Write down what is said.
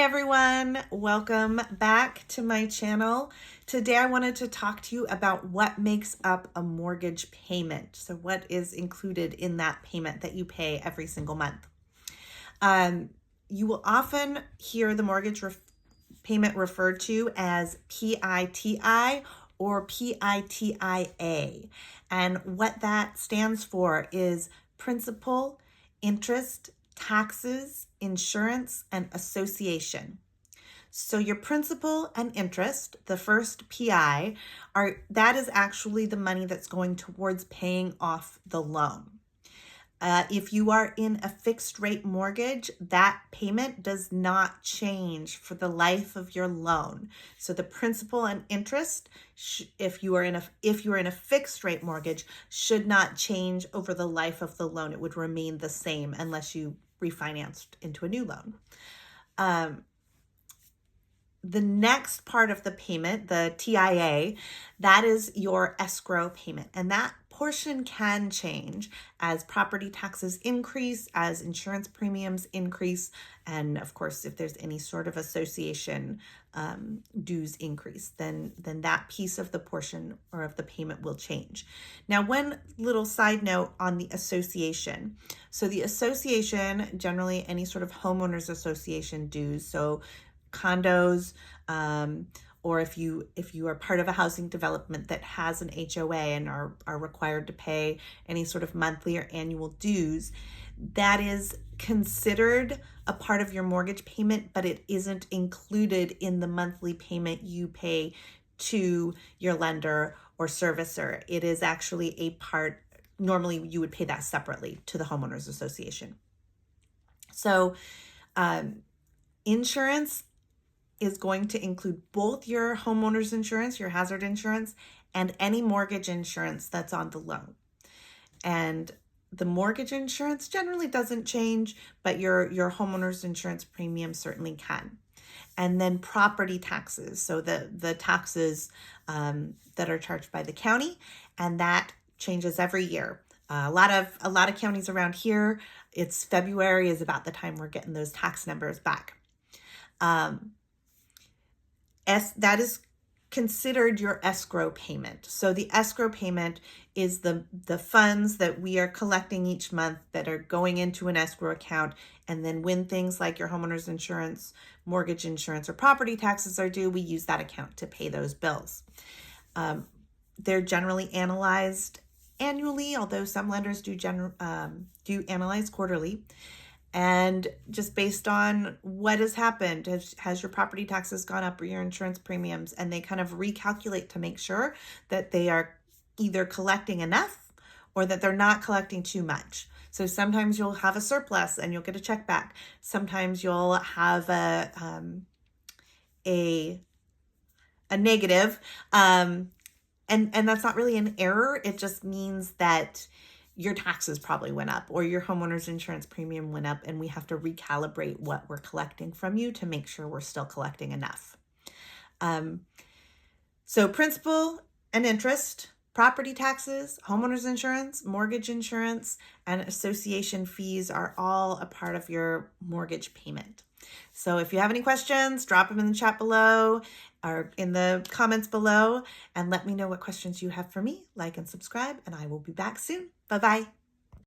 everyone, welcome back to my channel. Today I wanted to talk to you about what makes up a mortgage payment. So what is included in that payment that you pay every single month. You will often hear the mortgage payment referred to as PITI or PITIA. And what that stands for is principal, interest, taxes, insurance, and association. So your principal and interest, the first PI, that is actually the money that's going towards paying off the loan. If you are in a fixed rate mortgage, that payment does not change for the life of your loan. So the principal and interest, if you are in a fixed rate mortgage, should not change over the life of the loan. It would remain the same unless you refinanced into a new loan. The next part of the payment, the TIA, that is your escrow payment. And that portion can change as property taxes increase, as insurance premiums increase, and of course, if there's any sort of association dues increase, then that piece of the portion or of the payment will change. Now, one little side note on the association. So the association, generally any sort of homeowners association dues, so condos, or if you are part of a housing development that has an HOA and are required to pay any sort of monthly or annual dues, that is considered a part of your mortgage payment, but it isn't included in the monthly payment you pay to your lender or servicer. It is actually a part, normally you would pay that separately to the homeowners association. So insurance is going to include both your homeowner's insurance, your hazard insurance, and any mortgage insurance that's on the loan. And the mortgage insurance generally doesn't change, but your homeowner's insurance premium certainly can. And then property taxes, so the taxes that are charged by the county, and that changes every year. A lot of counties around here, it's February is about the time we're getting those tax numbers back. That is considered your escrow payment. So the escrow payment is the funds that we are collecting each month that are going into an escrow account. And then when things like your homeowner's insurance, mortgage insurance, or property taxes are due, we use that account to pay those bills. They're generally analyzed annually, although some lenders do analyze quarterly. And just based on what has happened, has your property taxes gone up or your insurance premiums, and they kind of recalculate to make sure that they are either collecting enough or that they're not collecting too much. So sometimes you'll have a surplus and you'll get a check back. Sometimes you'll have a negative, and that's not really an error. It just means that your taxes probably went up or your homeowner's insurance premium went up, and we have to recalibrate what we're collecting from you to make sure we're still collecting enough. So principal and interest, property taxes, homeowner's insurance, mortgage insurance, and association fees are all a part of your mortgage payment. So if you have any questions, drop them in the chat below or in the comments below and let me know what questions you have for me. Like and subscribe, and I will be back soon. Bye-bye.